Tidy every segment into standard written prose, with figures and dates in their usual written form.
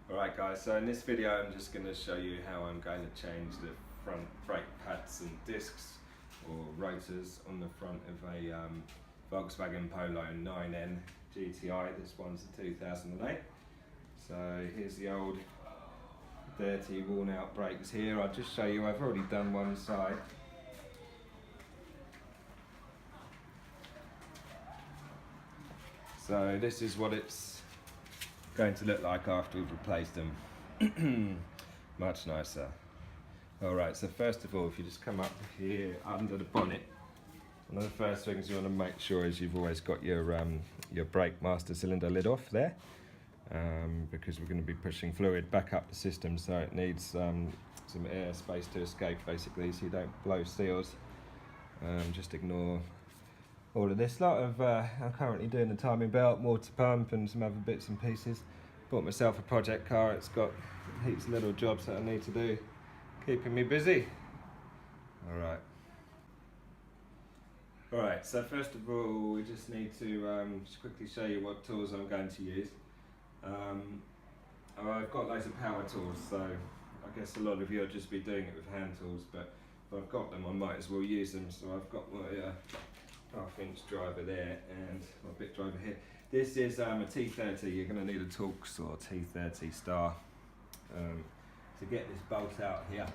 Alright guys, so in this video I'm just going to show you how I'm going to change the front brake pads and discs or rotors on the front of a Volkswagen Polo 9N GTI. This one's a 2008. So here's the old dirty worn out brakes here. I'll just show you, I've already done one side. So this is what it's going to look like after we've replaced them. Much nicer. Alright, so first of all, if you just come up here under the bonnet, one of the first things you want to make sure is you've always got your brake master cylinder lid off there, because we're going to be pushing fluid back up the system, so it needs some air space to escape basically, so you don't blow seals. Just ignore all of this lot of, I'm currently doing the timing belt, water pump and some other bits and pieces. Bought myself a project car, it's got heaps of little jobs that I need to do, keeping me busy. Alright, so first of all we just need to just quickly show you what tools I'm going to use. I've got loads of power tools, so I guess a lot of you will just be doing it with hand tools, but if I've got them I might as well use them. So I've got my half-inch driver there and my bit driver here. This is a T30. You're going to need a Torx or T30 star to get this bolt out here.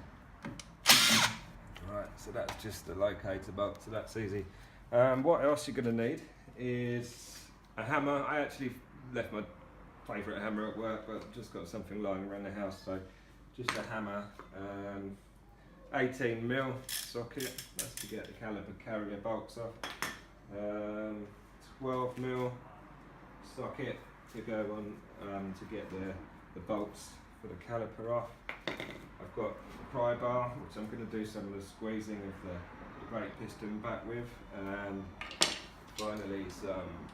Right, so that's just a locator bolt, so that's easy. What else you're going to need is a hammer. I actually left my favourite hammer at work, but I've just got something lying around the house, so just a hammer. 18mm socket, that's to get the caliper carrier bolts off. 12mm socket to go on to get the bolts for the caliper off. I've got a pry bar, which I'm going to do some of the squeezing of the brake piston back with, and finally some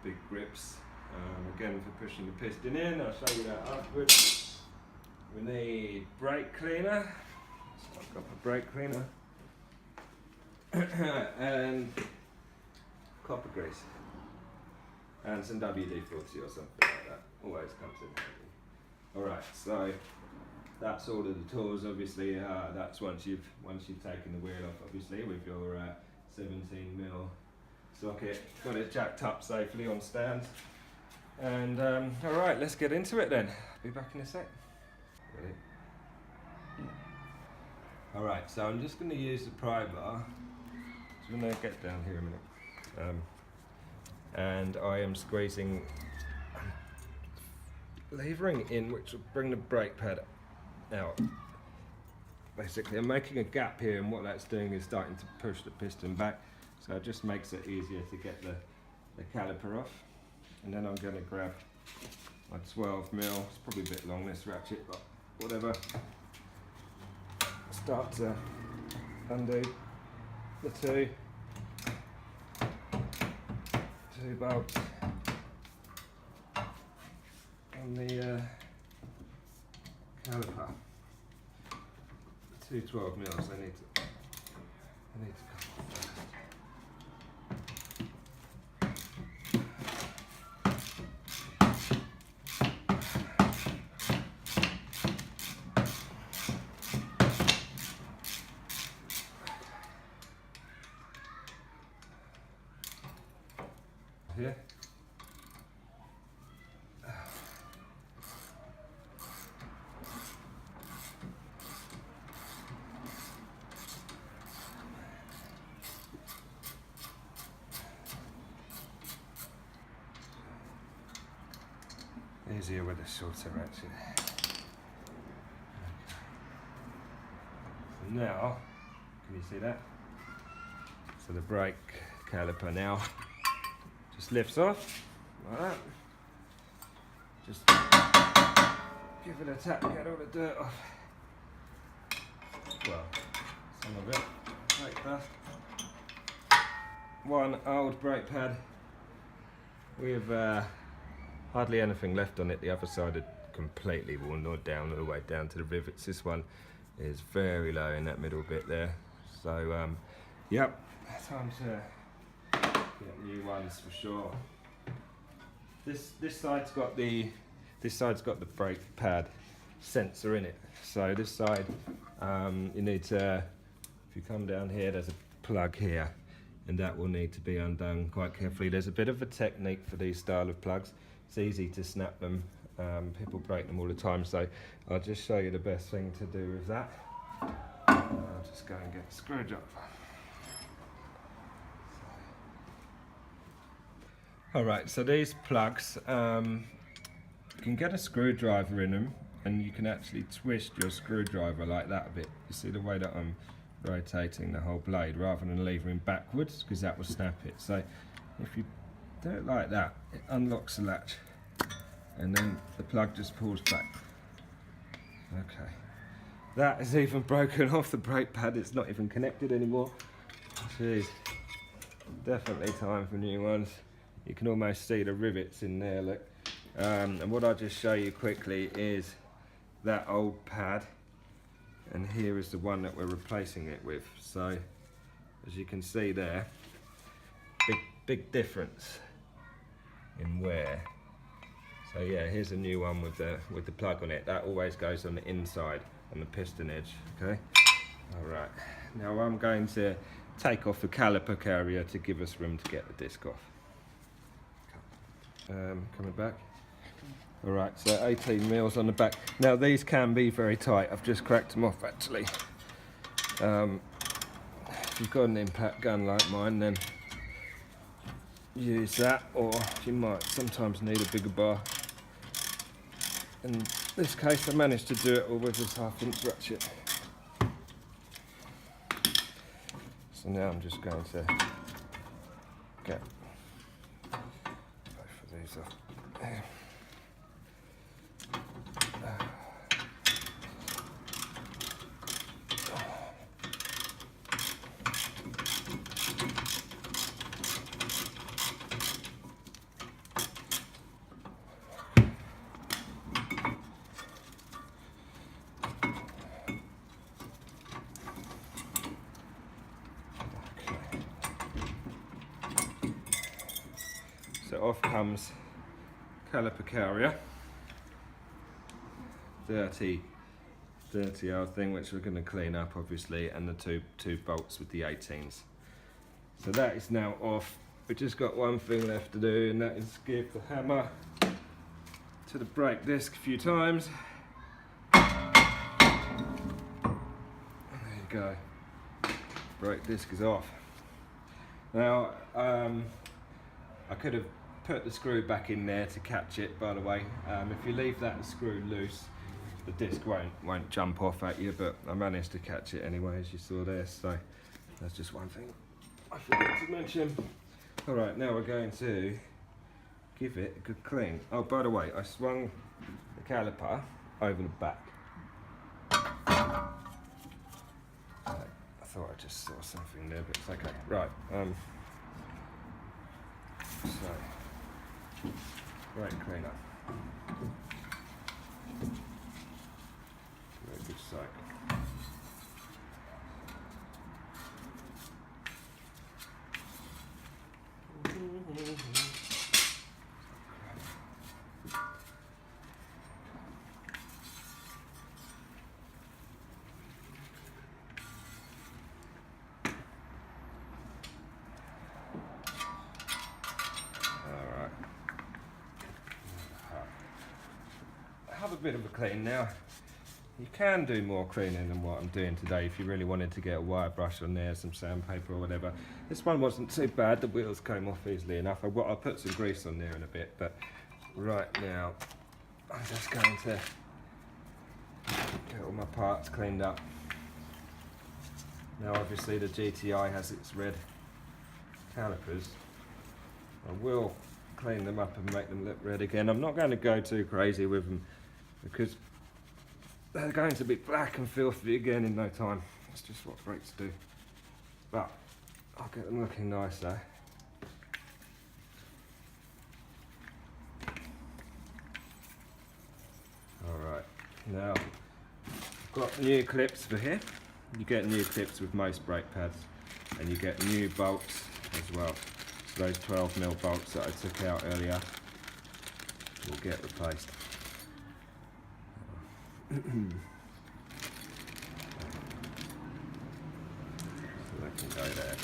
big grips, again for pushing the piston in. I'll show you that afterwards. We need brake cleaner. So I've got my brake cleaner and copper grease and some WD-40 or something like that. Always comes in handy. Alright, so that's all of the tools. Obviously that's once you've taken the wheel off, obviously, with your 17mm socket. Got it jacked up safely on stand. And alright, let's get into it then. Be back in a sec. Ready? Alright, so I'm just going to use the pry bar. So I'm going to get down here a minute. And I am squeezing, levering in, which will bring the brake pad out. Basically, I'm making a gap here, and what that's doing is starting to push the piston back, so it just makes it easier to get the caliper off. And then I'm going to grab my 12mm, it's probably a bit long this ratchet, but whatever. Start to undo the two bolts on the caliper. Two 12mm, I need to come off first. Here. Easier with a shorter ratchet. So now, can you see that? So the brake caliper now just lifts off, like that. Just give it a tap, get all the dirt off. Well, some of it, like that. One old brake pad with hardly anything left on it. The other side had completely worn down all the way down to the rivets. This one is very low in that middle bit there. So, yep, time to get new ones for sure. This side's got the this side's got the brake pad sensor in it. So this side, you need to, if you come down here, there's a plug here, and that will need to be undone quite carefully. There's a bit of a technique for these style of plugs. It's easy to snap them. People break them all the time, so I'll just show you the best thing to do with that. I'll just go and get a screwdriver. Alright, so these plugs, you can get a screwdriver in them, and you can actually twist your screwdriver like that a bit. You see the way that I'm rotating the whole blade rather than levering backwards, because that will snap it. So if you do it like that, it unlocks the latch, and then the plug just pulls back. Okay, that is even broken off the brake pad. It's not even connected anymore. Jeez, definitely time for new ones. You can almost see the rivets in there, look. And what I'll just show you quickly is that old pad, and here is the one that we're replacing it with. So as you can see there, big difference in wear. So yeah, here's a new one with the plug on it. That always goes on the inside, on the piston edge, okay? All right, now I'm going to take off the caliper carrier to give us room to get the disc off. Coming back. All right, so 18 mils on the back. Now these can be very tight. I've just cracked them off actually. If you've got an impact gun like mine, then use that, or you might sometimes need a bigger bar. In this case, I managed to do it all with this 1/2" ratchet. So now I'm just going to get both of these off. So off comes caliper carrier, dirty old thing, which we're going to clean up obviously, and the two bolts with the 18s. So that is now off. We've just got one thing left to do, and that is give the hammer to the brake disc a few times. And there you go. Brake disc is off. Now I could have put the screw back in there to catch it, by the way. If you leave that screw loose, the disc won't jump off at you, but I managed to catch it anyway, as you saw there. So that's just one thing I forgot to mention. All right, now we're going to give it a good clean. Oh, by the way, I swung the caliper over the back. I thought I just saw something there, but it's okay. Right, so, brake cleaner. Very good cycle. Have a bit of a clean now. You can do more cleaning than what I'm doing today if you really wanted to get a wire brush on there, some sandpaper or whatever. This one wasn't too bad, the wheels came off easily enough. I'll put some grease on there in a bit, but right now I'm just going to get all my parts cleaned up. Now obviously the GTI has its red calipers. I will clean them up and make them look red again. I'm not going to go too crazy with them because they're going to be black and filthy again in no time. That's just what brakes do. But I'll get them looking nicer. Alright, now I've got new clips for here. You get new clips with most brake pads, and you get new bolts as well. So those 12mm bolts that I took out earlier will get replaced. that can go there.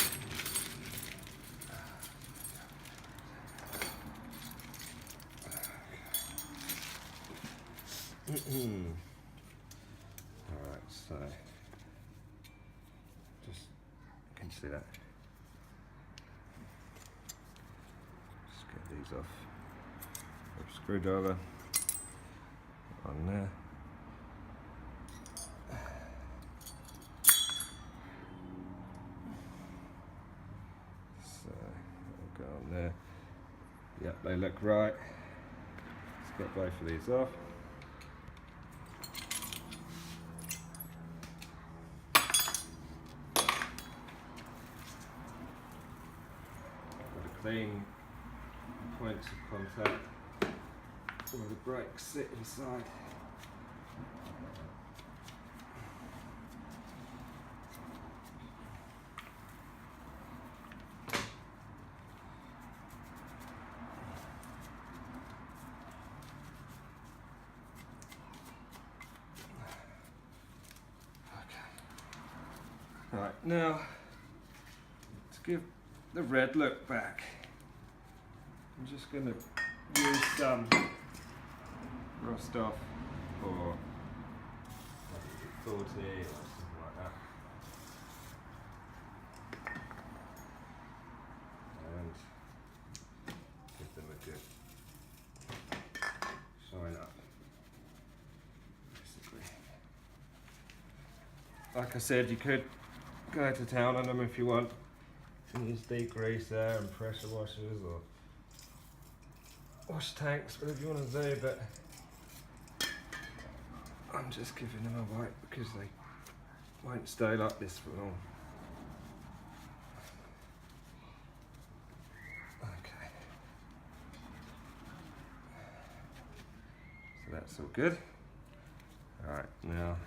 Alright, so just, can you see that? Just get these off. Screwdriver on there. So I'll go on there. Yep, they look right. Let's get both of these off. With a clean points of contact where the brakes sit inside. Right, now to give the red look back, I'm just going to use some rust off or 40 or something like that, and give them a good shine up, basically. Like I said, you could go to town on them if you want, and use degreaser and pressure washers or wash tanks, whatever you want to do, but I'm just giving them a wipe because they won't stay like this for long. Okay, so that's all good. Alright, now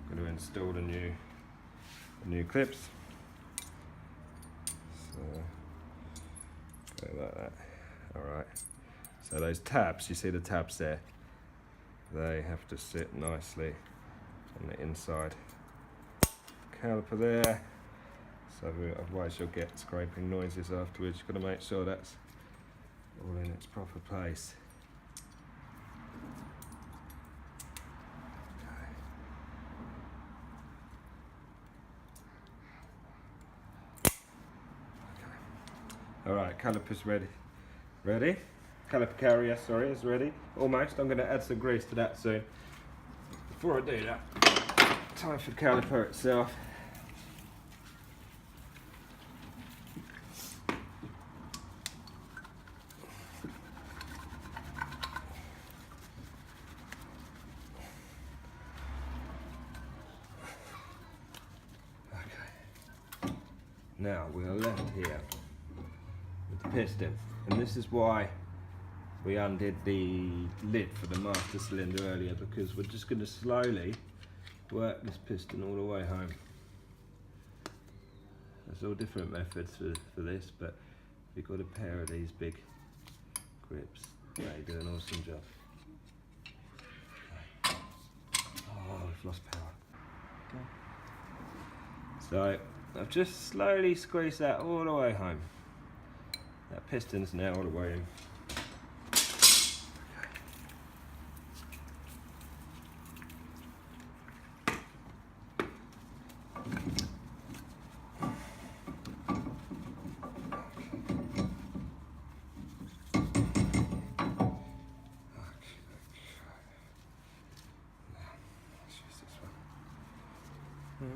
I'm going to install the new clips. So go like that. Alright, so those tabs, you see the tabs there, they have to sit nicely on the inside caliper there, so otherwise you'll get scraping noises afterwards. You've got to make sure that's all in its proper place. Alright, caliper's ready. Caliper carrier, sorry, is ready. Almost. I'm going to add some grease to that soon. Before I do that, time for the caliper itself. Okay. Now we are left here with the piston, and this is why we undid the lid for the master cylinder earlier, because we're just going to slowly work this piston all the way home. There's all different methods for this, but you've got a pair of these big grips. They do an awesome job. Okay. Oh, we've lost power. Okay. So I've just slowly squeezed that all the way home. That piston's now all the way in.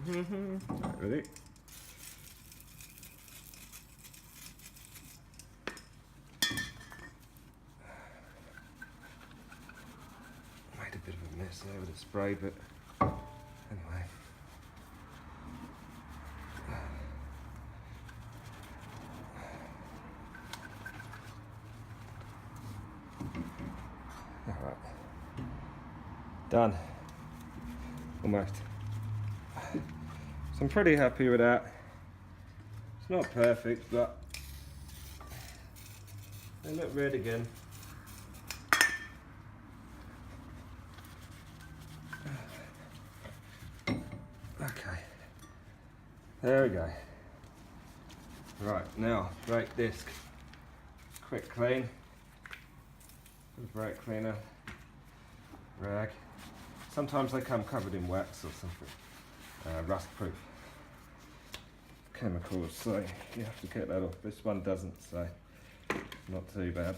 Right, ready? Made a bit of a mess there with the spray, but anyway. Alright. Done. Almost. So I'm pretty happy with that. It's not perfect, but they look red again. There we go. Right, now brake disc. Quick clean. Brake cleaner. Rag. Sometimes they come covered in wax or something. Rust proof chemicals, so you have to get that off. This one doesn't, so not too bad.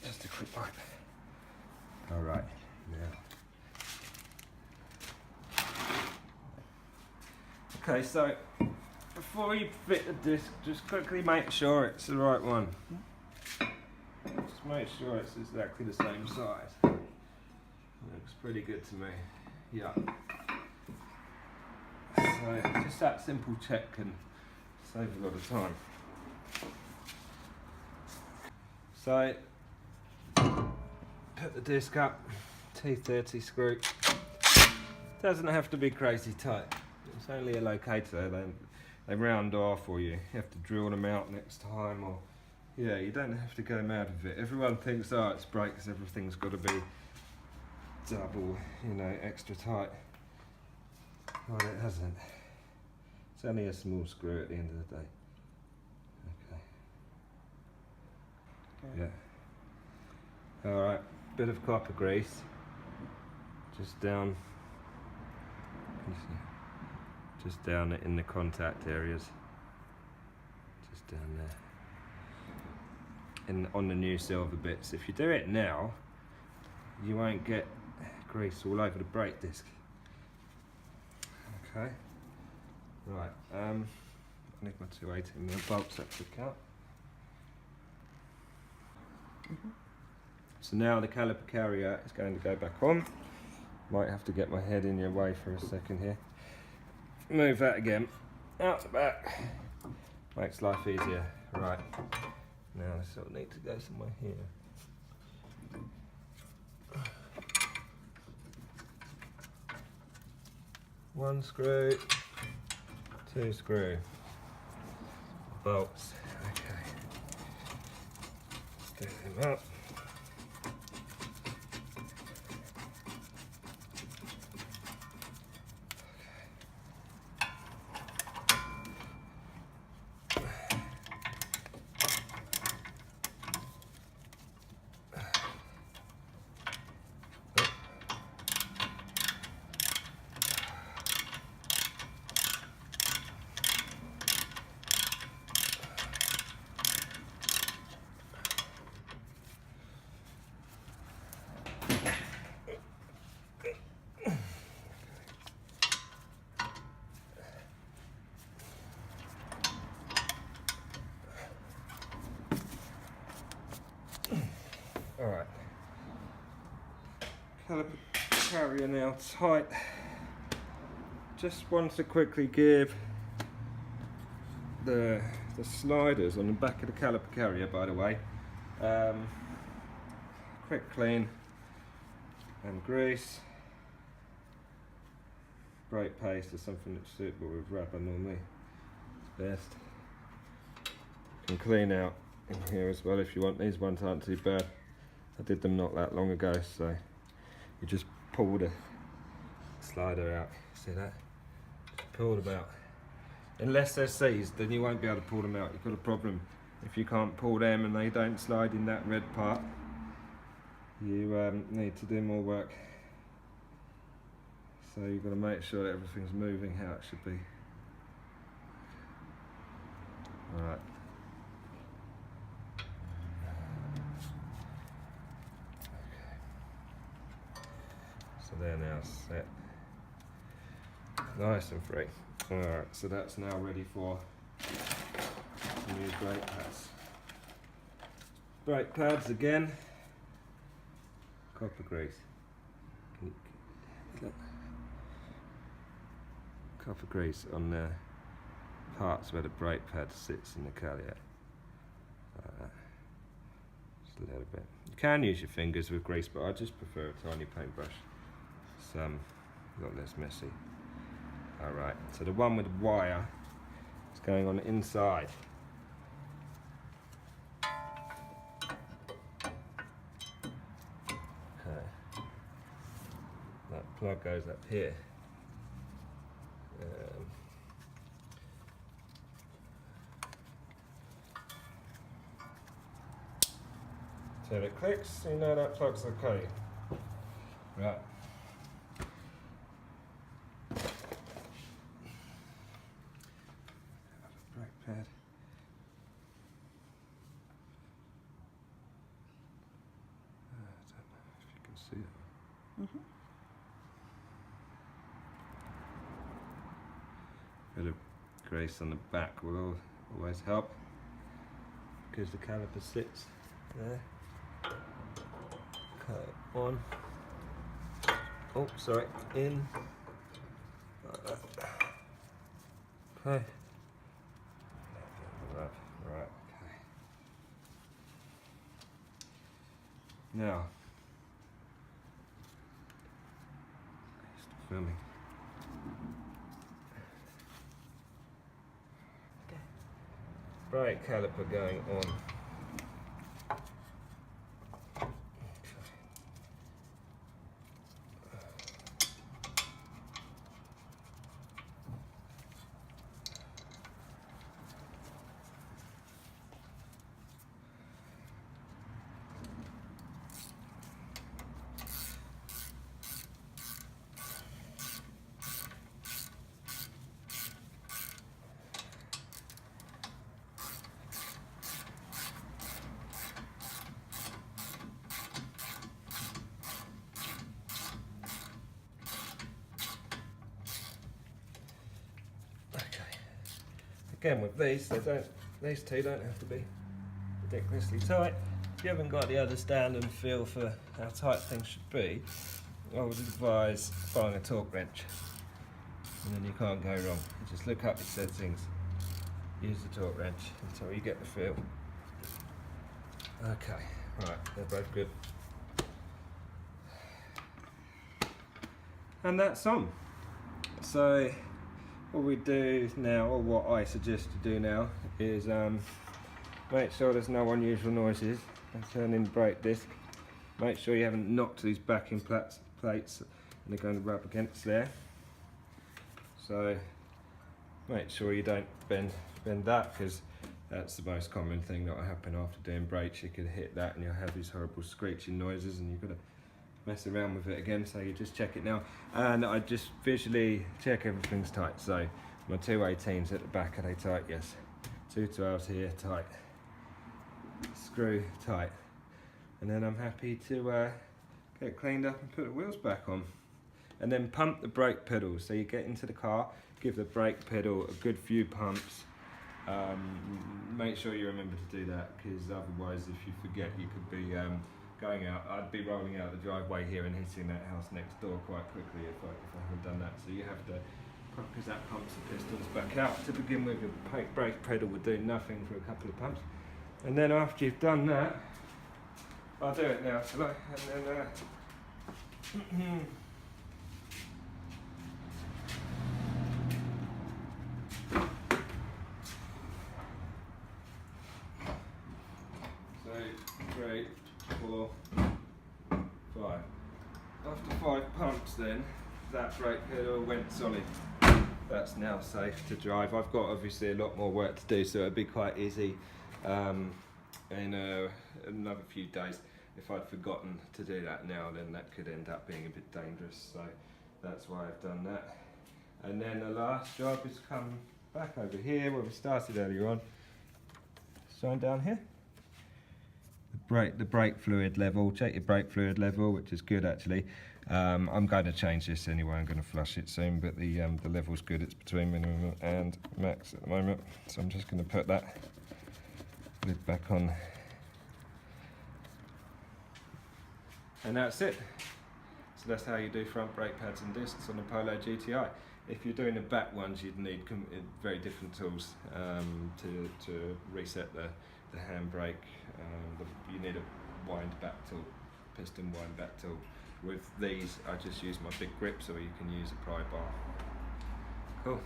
Just a quick wipe. Alright, now. Okay, so before you fit the disc, just quickly make sure it's the right one. Just make sure it's exactly the same size. Looks pretty good to me. Yeah. So just that simple check can save a lot of time. So put the disc up, T30 screw. Doesn't have to be crazy tight. It's only a locator. They round off, or you have to drill them out next time, or yeah, you don't have to go mad with it. Everyone thinks, oh, it's brakes, everything's got to be double, you know, extra tight. Well, it hasn't. It's only a small screw at the end of the day. Okay. Yeah. Alright, bit of copper grease. Just down. Just down in the contact areas. Just down there. On the new silver bits. If you do it now, you won't get grease all over the brake disc. Okay. Right. I need my 218mm bolts up to count. So now the caliper carrier is going to go back on. Might have to get my head in your way for a second here. Move that again. Out the back. Makes life easier. Right. Now this will need to go somewhere here. One screw, two screw, bolts. Okay. Get them up. Alright, caliper carrier now tight. Just want to quickly give the sliders on the back of the caliper carrier, by the way, quick clean and grease. Brake paste is something that's suitable with rubber normally. It's best. You can clean out in here as well if you want. These ones aren't too bad. I did them not that long ago, so you just pull the slider out. See that? Just pull them out. Unless they're seized, then you won't be able to pull them out. You've got a problem if you can't pull them and they don't slide in that red part. You need to do more work. So you've got to make sure that everything's moving how it should be. Alright. So they're now set. Nice and free. Alright, so that's now ready for some new brake pads. Brake pads again. Copper grease. Copper grease on the parts where the brake pad sits in the carrier. Just a little bit. You can use your fingers with grease, but I just prefer a tiny paintbrush. It's a lot less messy. Alright, so the one with the wire is going on the inside. Okay. That plug goes up here. So if it clicks, you know that plug's okay. Right. Brake pad. I don't know if you can see it. Mm-hmm. Bit of grease on the back will always help, because the caliper sits there. Okay, on. Oh, sorry, in. Like that. Okay. Right, okay. Now, stop filming. Okay. Brake caliper going on. Again, with these, these two don't have to be ridiculously tight. If you haven't got the understand and feel for how tight things should be, I would advise buying a torque wrench, and then you can't go wrong. You just look up your settings, use the torque wrench until you get the feel. Okay, right, they're both good. And that's on. So what we do now, or what I suggest to do now, is make sure there's no unusual noises. And turn in the brake disc. Make sure you haven't knocked these backing plates and they're going to rub against there. So make sure you don't bend that, because that's the most common thing that will happen after doing brakes. You could hit that and you'll have these horrible screeching noises, and you've got to mess around with it again. So you just check it now, and I just visually check everything's tight. So my 218s at the back, are they tight? Yes. 212s here, tight. Screw tight. And then I'm happy to get it cleaned up and put the wheels back on. And then pump the brake pedal. So you get into the car, give the brake pedal a good few pumps. Make sure you remember to do that, because otherwise if you forget, you could be going out. I'd be rolling out the driveway here and hitting that house next door quite quickly if I haven't done that. So you have to, because that pumps the pistons back out. To begin with, the brake pedal would do nothing for a couple of pumps. And then after you've done that, I'll do it now, shall I? And then so 3, 4, 5. After 5 pumps, then that brake pedal went solid. That's now safe to drive. I've got obviously a lot more work to do, so it'll be quite easy in another few days. If I'd forgotten to do that now, then that could end up being a bit dangerous. So that's why I've done that. And then the last job is come back over here where we started earlier on. Shine down here. The brake fluid level. Check your brake fluid level, which is good actually. I'm going to change this anyway. I'm going to flush it soon, but the level's good. It's between minimum and max at the moment. So I'm just going to put that lid back on. And that's it. So that's how you do front brake pads and discs on the Polo GTI. If you're doing the back ones, you'd need very different tools to reset the handbrake. You need a wind back tool, piston wind back tool. With these, I just use my big grips, or you can use a pry bar. Cool.